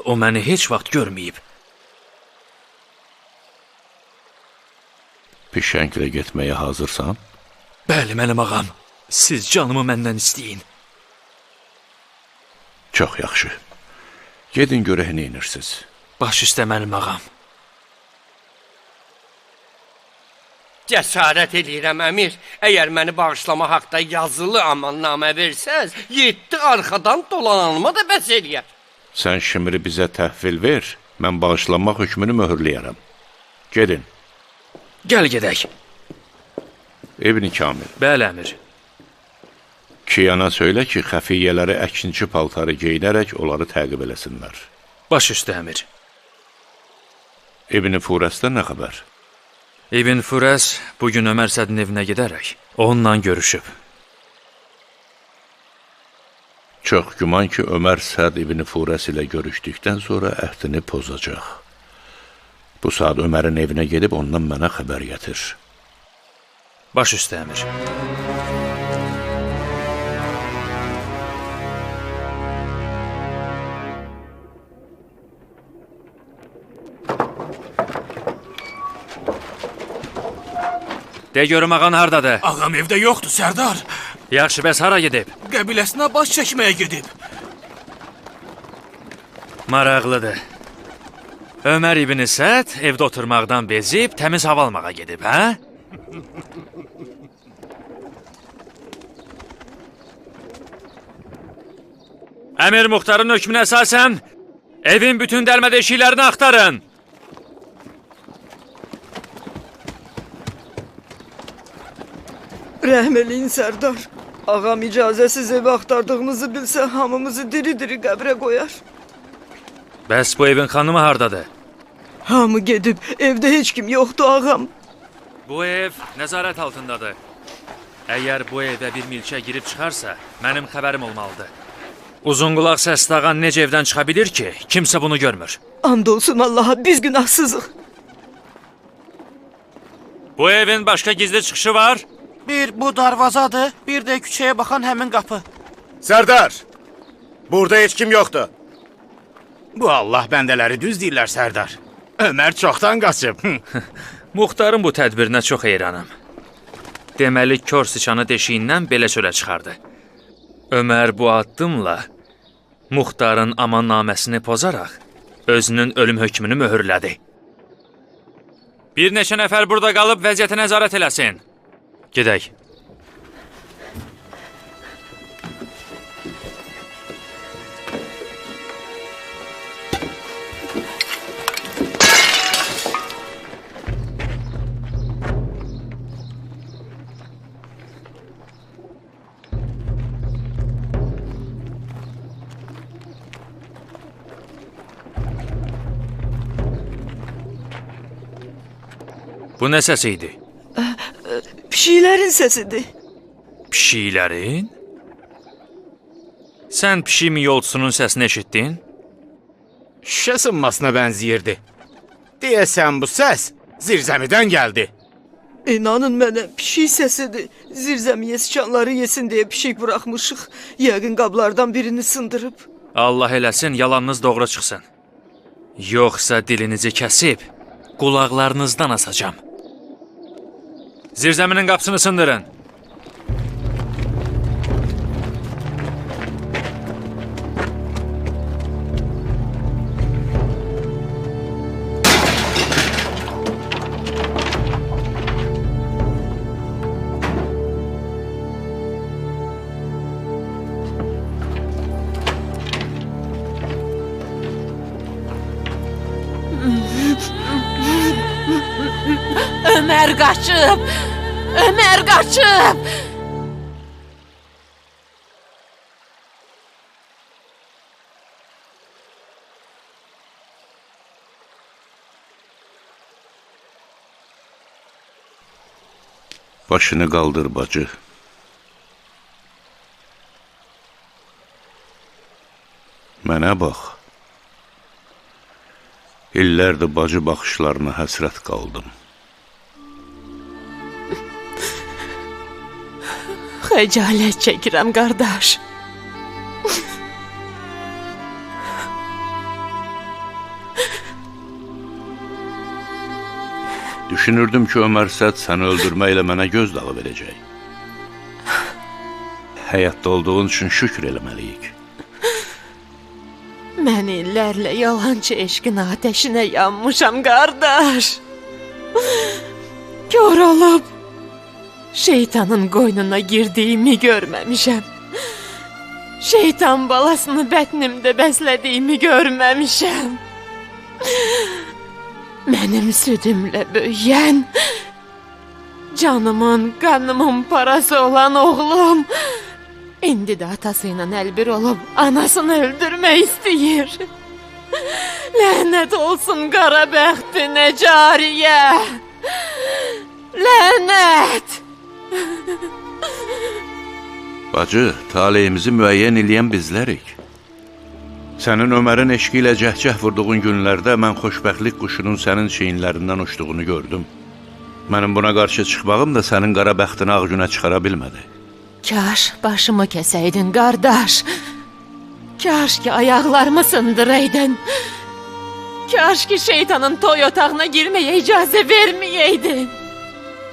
o məni heç vaxt görməyib. Pişənglə getməyə hazırsan? Bəli, mənim ağam. Siz canımı məndən istəyin. Çox yaxşı. Gedin görək nə inirsiniz. Baş üstə mənim ağam. Cəsarət eləyirəm, əmir. Əgər məni bağışlama haqda yazılı amannamə versəz, 7 arxadan dolananıma da bəs eləyər. Sən Şimri bizə təhvil ver, mən bağışlanmaq hökmünü möhürləyərəm. Gedin. Gəl gedək. İbn Kamil. Bəli, əmir. Kiyana söylə ki, xəfiyyələri əkinçi paltarı geyinərək onları təqib eləsinlər. Baş üstə, əmir. İbn Furəsdən nə xəbər? İbn Furəs bugün Ömər Sədin evinə gedərək onunla görüşüb. Çox güman ki, Ömər Səd İbn Furəs ilə görüşdükdən sonra əhdini pozacaq. Bu saat Ömərin evinə gedib ondan mənə xəbər gətir. Baş üstə, əmir. De görüm ağan hardadır? Ağam evdə yoxdur, Sərdar. Yaxşı, bəs hara gedib? Qəbiləsinə baş çəkməyə gedib. Maraqlıdır. Ömər İbn Səd evdə oturmaqdan bezib təmiz hava almağa gedib, hə? Əmir Muxtarın hökmünə əsasən evin bütün dəlmə deşiklərini axtarın. Rəhm eləyin, Sərdar. Ağam icazəsiz evi axtardığımızı bilsə, hamımızı diri-diri qəbrə qoyar. Bəs bu evin xanımı hardadır? Hamı gedib, evdə heç kim yoxdur, ağam. Bu ev nəzarət altındadır. Əgər bu evə bir milçə girib çıxarsa, mənim xəbərim olmalıdır. Uzunqulaq səsli ağan necə evdən çıxa bilir ki, kimsə bunu görmür. And olsun Allaha, biz günahsızıq. Bu evin başqa gizli çıxışı var? Bir bu darvazadır, bir də küçəyə baxan həmin qapı. Sərdar, burada heç kim yoxdur. Bu Allah bəndələri düz deyirlər, Sərdar. Ömər çoxdan qaçıb. Muxtarın bu tədbirinə çox heyranım. Deməli, kör sıçanı deşiyindən belə çölə çıxardı. Ömər bu addımla Muxtarın amannaməsini pozaraq özünün ölüm hökmünü möhürlədi. Bir neçə nəfər burada qalıb vəziyyətə nəzarət eləsin. Gedək. Bu nə səs idi? Pişiklərin səsidir. Pişiklərin? Sən pişik yolçusunun səsini eşitdin? Şüşə sınmasına bənziyirdi. Deyəsən bu səs zirzəmidən gəldi. İnanın mənə, pişik səsidir. Zirzəmiyə sıçanları yesin deyə pişik buraxmışıq. Yəqin qablardan birini sındırıb. Allah eləsin, yalanınız doğru çıxsın. Yoxsa dilinizi kəsib, qulaqlarınızdan asacam. Zirzəminin qapısını sındırın. Ömər qaçıb! Ömər qaçıb! Başını qaldır, bacı. Mənə bax. İllərdir bacı baxışlarına həsrət qaldım. Xəcalət çəkirəm, qardaş. Düşünürdüm ki Ömər Səd səni öldürməklə mənə gözdağı verəcək. Həyatda olduğun üçün şükür eləməliyik. Mən illərlə yalançı eşqin ateşinə yanmışam, qardaş. Kör olub, şeytanın qoynuna girdiyimi görməmişəm. Şeytan balasını bətnimdə bəslədiyimi görməmişəm. Mənim südümlə böyüyən, canımın, qanımın parası olan oğlum, indi də atası ilə əlbir olub, anasını öldürmək istəyir. Lənət olsun qara bəxtinə cariyə! Lənət! Bacı, taleyimizi müəyyən eləyən bizlərik. Sənin Ömərin eşqi ilə cəhcəh vurduğun günlərdə mən xoşbəxtlik quşunun sənin çiyinlərindən uçduğunu gördüm. Mənim buna qarşı çıxmağım da sənin qara bəxtini ağ günə çıxara bilmədi. Kaş başımı kəsəydin, qardaş. Kaş ki ayaqlarımı sındıraydın. Kaş ki şeytanın toy otağına girməyə icazə verməyəydin.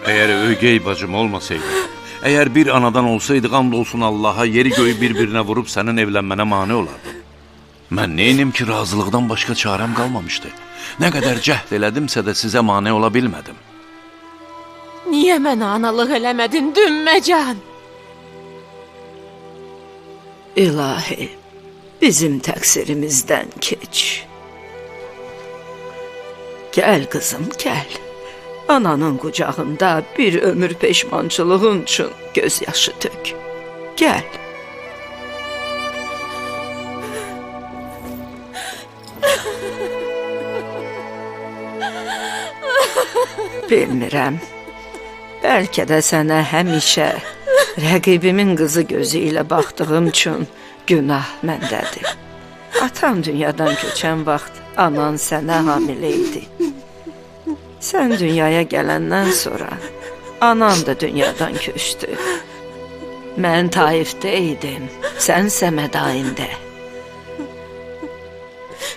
Əgər öygey bacım olmasaydı, əgər bir anadan olsaydı, and olsun Allaha, yeri göyü bir-birinə vurub sənin evlənmənə mane olardı. Mən neynim ki, razılıqdan başqa çarəm qalmamışdı. Nə qədər cəhd elədimsə də sizə mane ola bilmədim. Niyə mənə analıq eləmədin, dümməcan? İlahi, bizim təqsirimizdən keç. Gəl qızım, gəl. Ananın qucağında bir ömür peşmançılığın üçün gözyaşı tök. Gəl. Bilmirəm. Bəlkə də sənə həmişə rəqibimin qızı gözü ilə baxdığım üçün günah məndədir. Atan dünyadan köçən vaxt anan sənə hamilə idi. Sən dünyaya gələndən sonra anan da dünyadan köçdü. Mən Taifdə idim, sənsə Mədaində.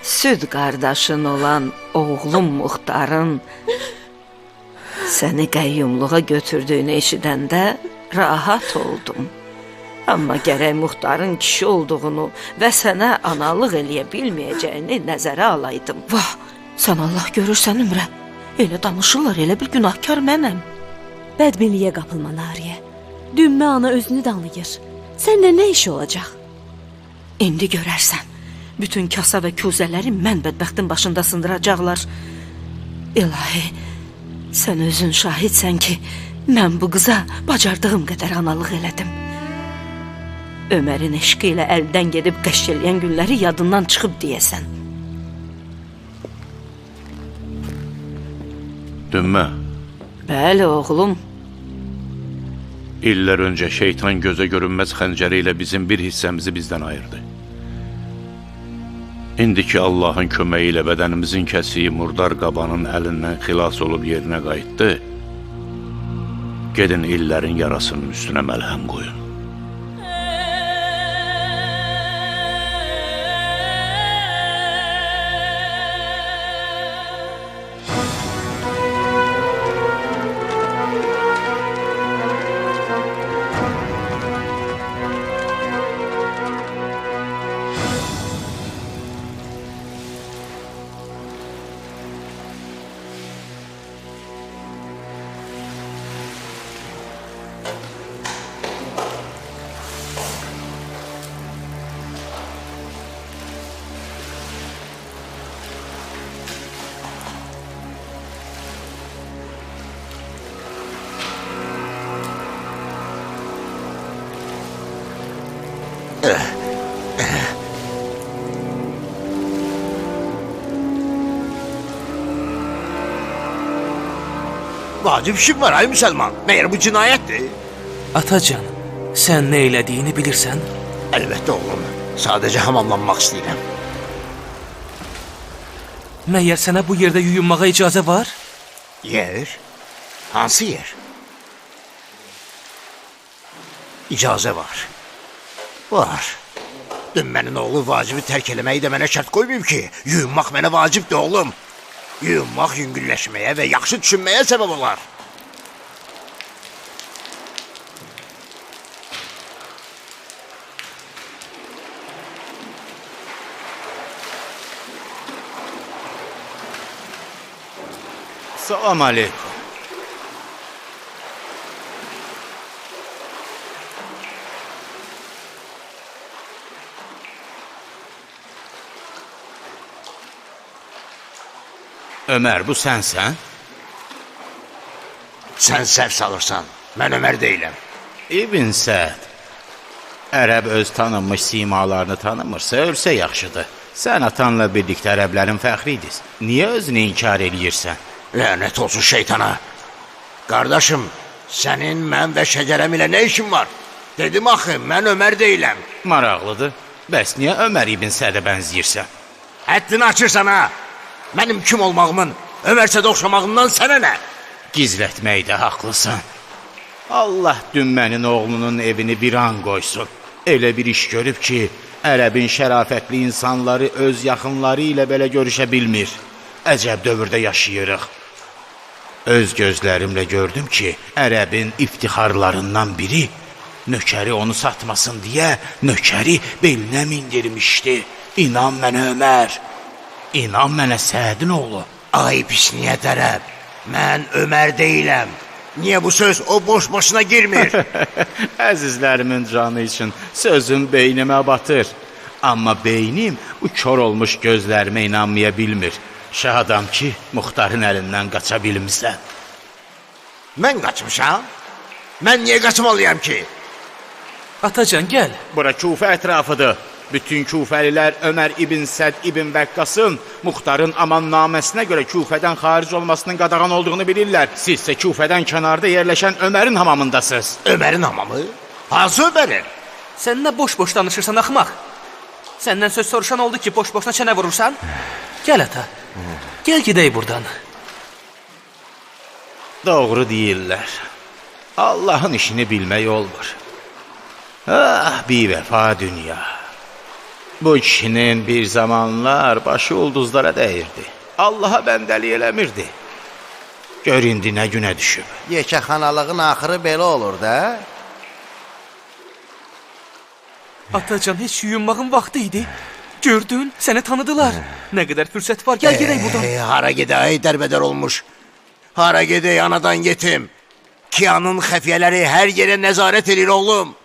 Süd qardaşın olan oğlum Muxtarın səni qəyyumluğa götürdüyünü eşidəndə rahat oldum. Amma gərək Muxtarın kişi olduğunu və sənə analıq eləyə bilməyəcəyini nəzərə alaydım. Vah, sən Allah görürsən Ümrə. Elə danışırlar, elə bir günahkar mənəm. Bədbinliyə qapılma Nariyə. Dümmə ana özünü danlayır. Səndə nə işi olacaq? İndi görərsən. Bütün kasa və küzələri mən bədbəxtin başında sındıracaqlar. İlahi, sən özün şahidsən ki, mən bu qıza bacardığım qədər analıq elədim. Ömərin eşqi ilə əldən gedib qəşş eləyən günləri yadından çıxıb deyəsən. Dümmə. Bəli, oğlum. İllər öncə şeytan gözə görünməz xəncəri ilə bizim bir hissəmizi bizdən ayırdı. İndiki Allahın köməyi ilə bədənimizin kəsiyi murdar qabanın əlindən xilas olub yerinə qayıtdı. Gedin illərin yarasının üstünə məlhəm qoyun. Vacib işim var ay Müsəlman. Məyər bu cinayətdir? Atacan, sən nə elədiyini bilirsən? Əlbəttə oğlum. Sadəcə hamamlanmaq istəyirəm. Məyər sənə bu yerdə yuyunmağa icazə var? Yer? Hansı yer? İcazə var. Var. Dümmənin oğlu vacibi tərk eləməyi də mənə şərt qoymayıb ki, yuyunmaq mənə vacibdir oğlum. Yuyunmaq yüngülləşməyə və yaxşı düşünməyə səbəb olar. Salam aleykum. Ömer, bu sənsən? Sən səhv salırsan. Mən Ömər deyiləm. İbn Səd. Ərəb öz tanınmış simalarını tanımırsa, ölsə yaxşıdır. Sən atanla birlikdə ərəblərin fəxriydiniz. Niyə özünü inkar eləyirsən? Lənət olsun şeytana. Qardaşım, sənin mən və şəcərəm ilə nə işin var? Dedim axı, mən Ömər deyiləm. Maraqlıdır. Bəs niyə Ömər İbn Sədə bənzəyirsən? Həddini açırsan ha. Mənim kim olmağımın, Ömər Sədə oxşamağımdan sənə nə? Gizlətməkdə haqlısan. Allah dümmənin oğlunun evini bir an qoysun. Elə bir iş görüb ki, ərəbin şərafətli insanları öz yaxınları ilə belə görüşə bilmir. Əcəb dövrdə yaşayırıq. Öz gözlərimlə gördüm ki, ərəbin iftixarlarından biri nökəri onu satmasın deyə nökəri belinə mindirmişdi. İnan mənə Ömər. İnan mənə Sədin oğlu. Ay pis niyyət ərəb. Mən Ömər deyiləm. Niyə bu söz o boş-boşuna girmir? Əzizlərimin canı üçün sözüm beynimə batır. Amma beynim bu kör olmuş gözlərimə inanmaya bilmir. Şahadam ki, Muxtarın əlindən qaça bilmirsən. Mən qaçmışam? Mən niyə qaçmalıyam ki? Atacan, gəl. Bura Kufə ətrafıdır. Bütün Kufəlilər Ömər İbn Səd İbn Vəqqasın Muxtarın amannaməsinə görə Kufədən xaric olmasının qadağan olduğunu bilirlər. Siz isə Kufədən kənarda yerləşən Ömərin hamamındasınız. Ömərin hamamı? Hansı Ömərin? Sən nə boş-boş danışırsan, axmaq? Səndən söz soruşan oldu ki, boş-boşuna çənə vurursan? Gəl ata, gəl gedək buradan. Doğru deyirlər. Allahın işini bilmək olmur. Ah, bir vəfa dünya. Bu kişinin bir zamanlar başı ulduzlara dəyirdi. Allaha bəndəlik eləmirdi. Gör indi nə günə düşüb. Yekəxanalığın axırı belə olur da. Atacan, heç yuyunmağın vaxtı idi. Gördün, səni tanıdılar. Nə qədər fürsət var, gəl gedək buradan. Hara gedək, dərbədər olmuş. Hara gedək, anadan yetim. Kiyanın xəfiyyələri hər yerə nəzarət edir, oğlum.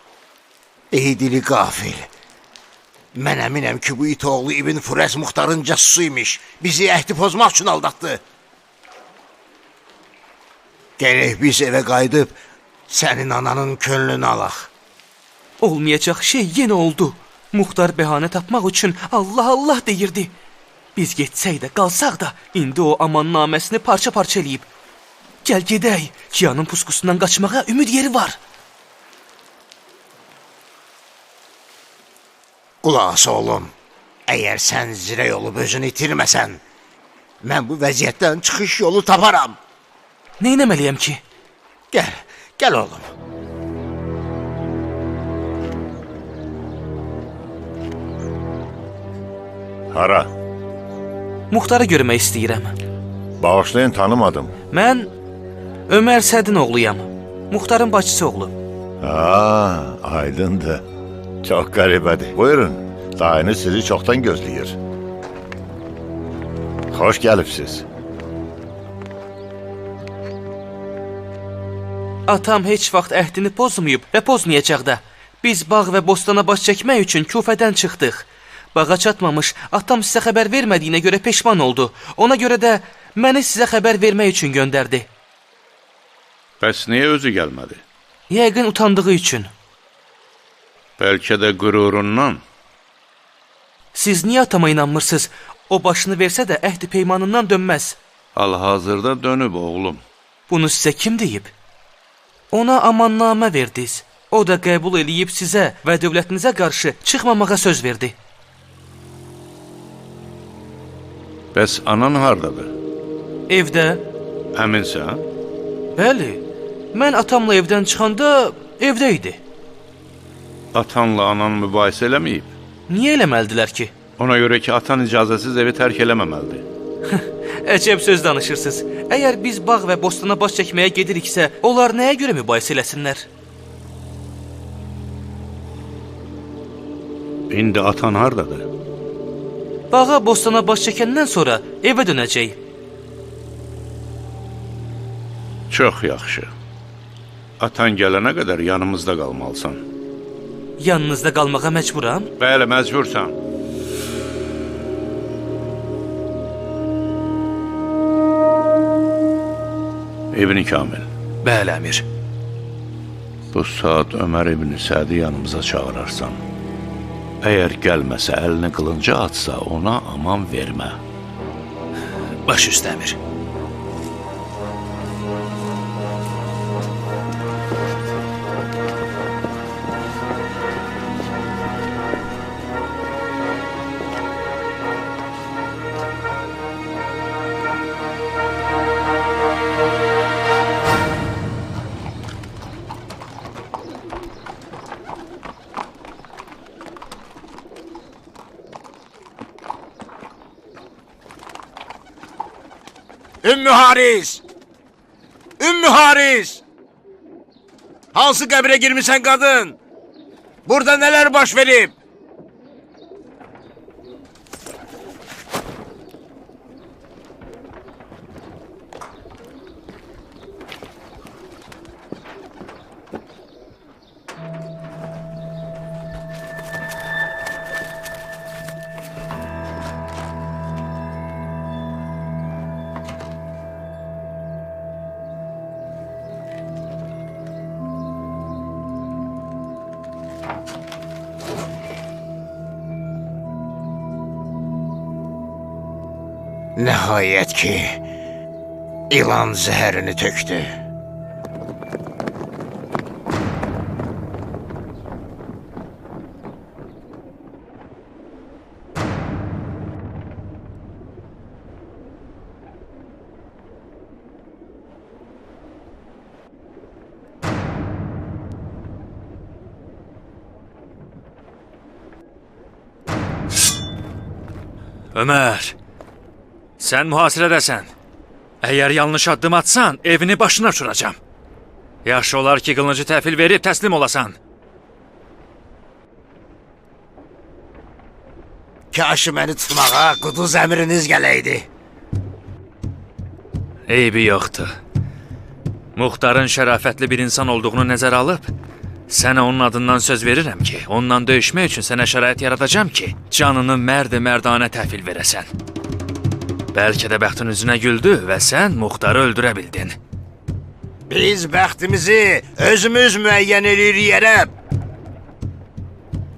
Ey dili qafil. Mən əminəm ki, bu it oğlu İbn Furəs Muxtarın cəsusuymuş. Bizi əhdi pozmaq üçün aldatdı. Gələk biz evə qayıdıb sənin ananın könlünü alaq. Olmayacaq şey yenə oldu. Muxtar bəhanə tapmaq üçün Allah Allah deyirdi. Biz getsək də, qalsaq da, indi o amannaməsini parça-parça eləyib. Gəl gedək, Kiyanın puskusundan qaçmağa ümid yeri var. Qulaq as oğlum, əgər sən zirək olub özünü itirməsən, mən bu vəziyyətdən çıxış yolu taparam. Nə eləməliyəm ki? Gəl oğlum. Hara? Muxtarı görmək istəyirəm. Bağışlayın, tanımadım. Mən Ömər Sədin oğluyam. Muxtarın bacısı oğlu. Aydındır. Çox qəribədir. Buyurun, dayınız sizi çoxdan gözləyir. Xoş gəlibsiz. Atam heç vaxt əhdini pozmayıb və pozmayacaq da. Biz bağ və bostana baş çəkmək üçün Kufədən çıxdıq. Bağa çatmamış, atam sizə xəbər vermədiyinə görə peşman oldu. Ona görə də məni sizə xəbər vermək üçün göndərdi. Bəs niyə özü gəlmədi? Yəqin utandığı üçün. Bəlkə də qürurundan. Siz niyə atama inanmırsınız? O başını versə də əhdi peymanından dönməz. Hal-hazırda dönüb oğlum. Bunu sizə kim deyib? Ona amannamə verdiniz. O da qəbul eləyib sizə və dövlətinizə qarşı çıxmamağa söz verdi. Bəs anan hardadır? Evdə. Əminsən? Bəli. Mən atamla evdən çıxanda evdə idi. Atanla anan mübahisə eləməyib? Niyə eləməldilər ki? Ona görə ki, atan icazəsiz evi tərk eləməməlidir. Əcəb söz danışırsınız. Əgər biz bağ və bostana baş çəkməyə gediriksə, onlar nəyə görə mübahisə eləsinlər? İndi atan hardadır? Bağa bostana baş çəkəndən sonra evə dönəcək. Çox yaxşı. Atan gələnə qədər yanımızda qalmalısan. Yanınızda qalmağa məcburam? Bəli, məcbursan. İbn Kamil. Bəli, əmir. Bu saat Ömər İbn Sədi yanımıza çağırarsan. Əgər gəlməsə, əlini qılınca atsa, ona aman vermə. Baş üstə, əmir. Ümmü Haris! Ümmü Haris! Hansı qəbrə girmişsən qadın? Burada nələr baş verib? Nəhayət ki, ilan zəhərini tökdü. Ömər, sən mühasirədəsən. Əgər yanlış addım atsan, evini başına uçuracam. Yaxşı olar ki, qılıncı təhvil verib təslim olasan. Kaşı məni tutmağa quduz əmriniz gələydi. Eybi yoxdur. Muxtarın şərafətli bir insan olduğunu nəzərə alıb, sənə onun adından söz verirəm ki, ondan döyüşmək üçün sənə şərait yaradacam ki, canını mərd-mərdanə təhvil verəsən. Bəlkə də bəxtin üzünə güldü və sən Muxtarı öldürə bildin. Biz bəxtimizi özümüz müəyyən edirik Ərəb.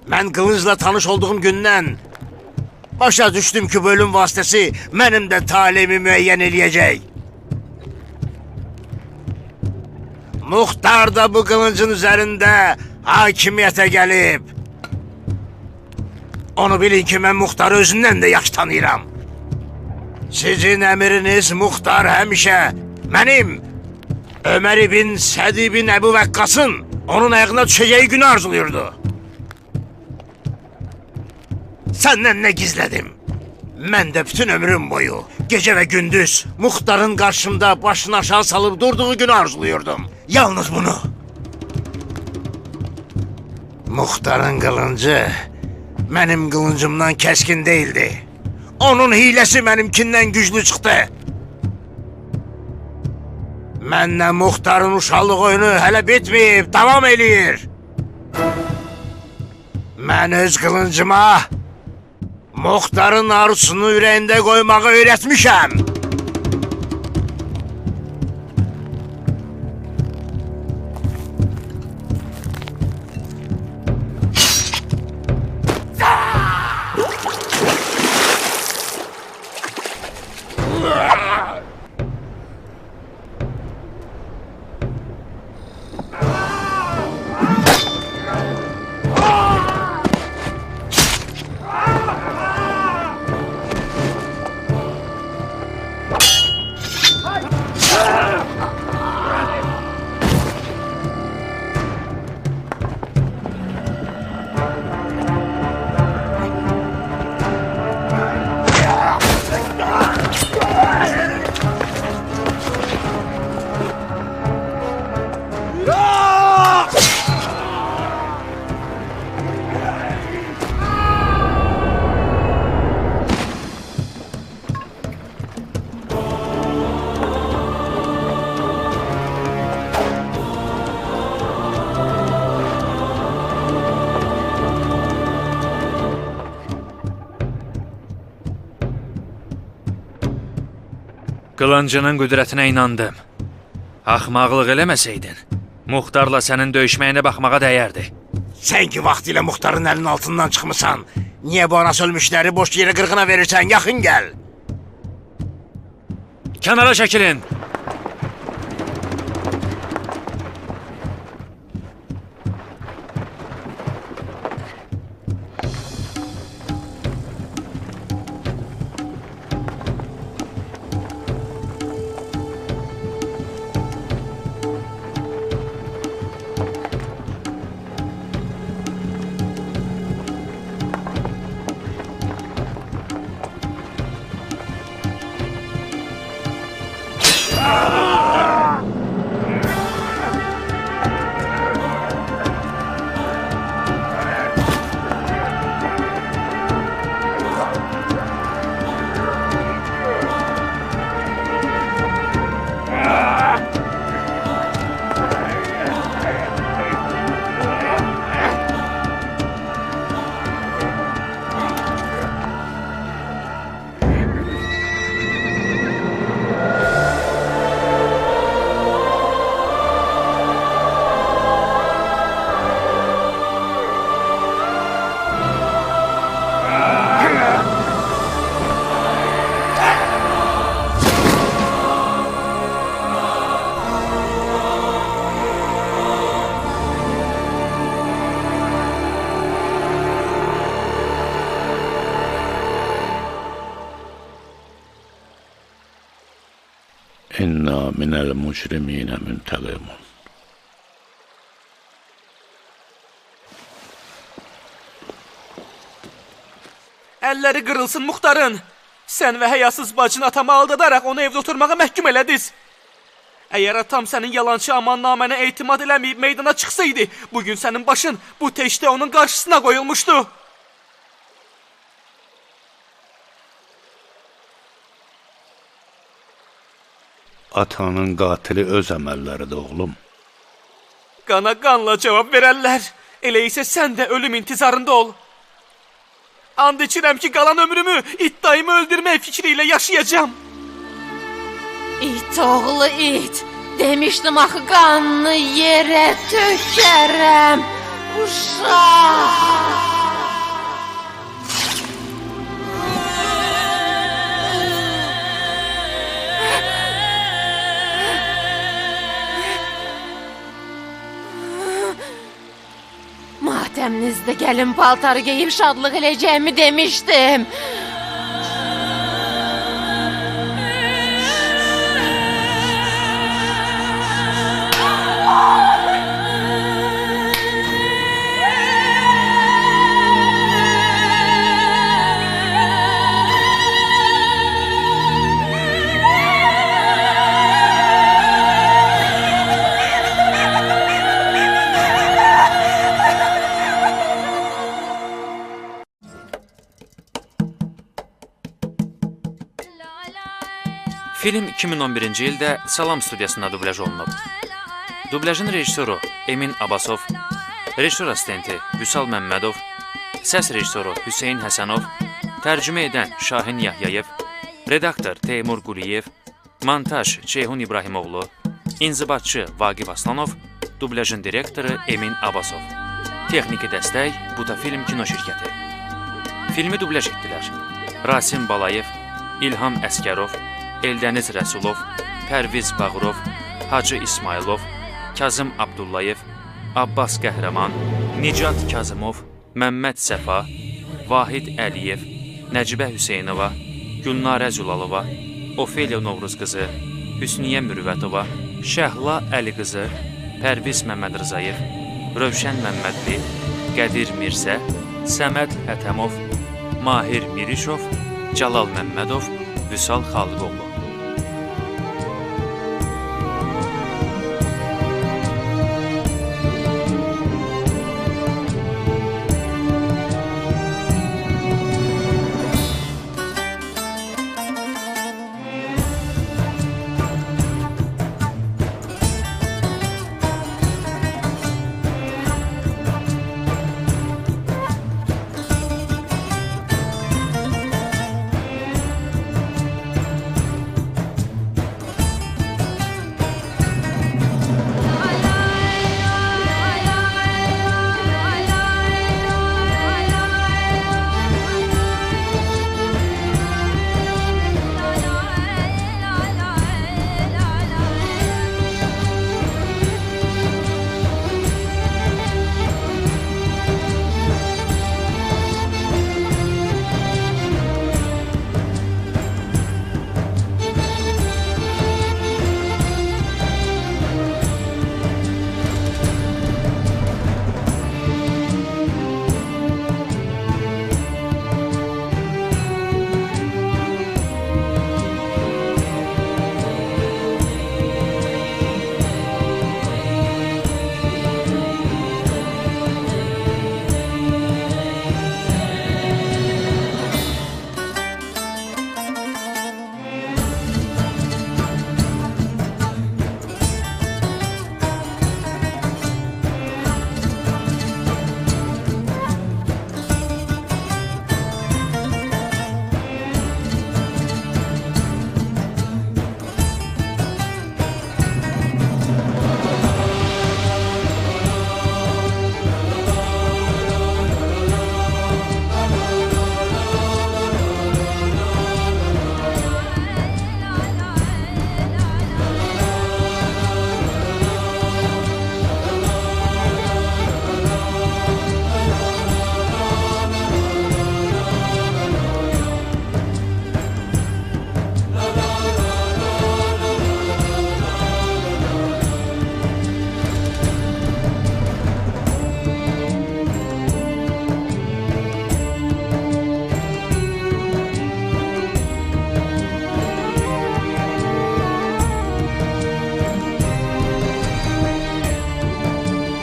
Mən qılıncla tanış olduğum gündən başa düşdüm ki, bu ölüm vasitəsi mənim də talimi müəyyən eləyəcək. Muxtar da bu qılıncın üzərində hakimiyyətə gəlib. Onu bilin ki, mən Muxtarı özündən də yaxşı tanıyıram. Sizin əmiriniz Muxtar həmişə mənim Ömər ibn Səd ibn Əbu Vəqqasın onun ayağına düşəcəyi günü arzuluyurdu. Səndən nə gizlədim? Mən də bütün ömrüm boyu, gecə və gündüz Muxtarın qarşımda başını aşağı salıb durduğu günü arzuluyurdum. Yalnız bunu. Muxtarın qılıncı mənim qılıncımdan kəskin deyildi. Onun hiləsi mənimkindən güclü çıxdı. Mənlə Muxtarın uşaqlıq oyunu hələ bitməyib, davam eləyir. Mən öz qılıncıma Muxtarın arzusunu ürəyində qoymağı öyrətmişəm. Qılıncının qüdrətinə inandım. Axmaqlıq eləməsəydin, Muxtarla sənin döyüşməyinə baxmağa dəyərdi. Sən ki vaxtilə Muxtarın əlinin altından çıxmısan, niyə bu anası ölmüşləri boş yerə qırğına verirsən? Yaxın gəl. Kənara çəkilin. İnna minəl mücriminə müntəqimun. Əlləri qırılsın Muxtarın. Sən və həyasız bacını atamı aldadaraq onu evdə oturmağa məhkum elədiniz. Əgər atam sənin yalançı amannamənə etimad eləməyib meydana çıxsaydı, bugün sənin başın bu teşdə onun qarşısına qoyulmuşdu. Atanın qatili öz əməlləridir, oğlum. Qana qanla cavab verərlər. Elə isə sən də ölüm intizarında ol. And içirəm ki, qalan ömrümü iddiayımı öldürmək fikri ilə yaşayacağım. İt oğlu it. Demişdim axı qanını yerə tökərəm. Uşaq. Matəminizdə gəlin paltarı geyib şadlıq eləyəcəyimi demişdim. Film 2011-ci ildə Salam studiyasında dubləj olunub. Dubləjin rejissoru Emin Abbasov, rejissor assistenti Vüsal Məmmədov, səs rejissoru Hüseyn Həsənov, tərcümə edən Şahin Yahyayev, redaktor Teymur Quliyev, montaj Ceyhun İbrahimoğlu, inzibatçı Vaqif Aslanov, dubləjin direktoru Emin Abbasov. Texniki dəstək Buta Film Kino şirkəti. Filmi dubləj etdilər Rasim Balayev, İlham Əskərov, Eldəniz Rəsulov, Pərviz Bağırov, Hacı İsmailov, Kazım Abdullayev, Abbas Qəhrəman, Nicat Kazımov, Məmməd Səfa, Vahid Əliyev, Nəcibə Hüseynova, Gülnarə Zülalova, Ofeliya Novruz qızı, Hüsniyə Mürvətova, Şəhla Əli qızı, Pərviz Məmməd Rızayev, Rövşən Məmmədli, Qədir Mirsə, Səməd Hətəmov, Mahir Mirişov, Cəlal Məmmədov, Vüsal Xalıqoğlu.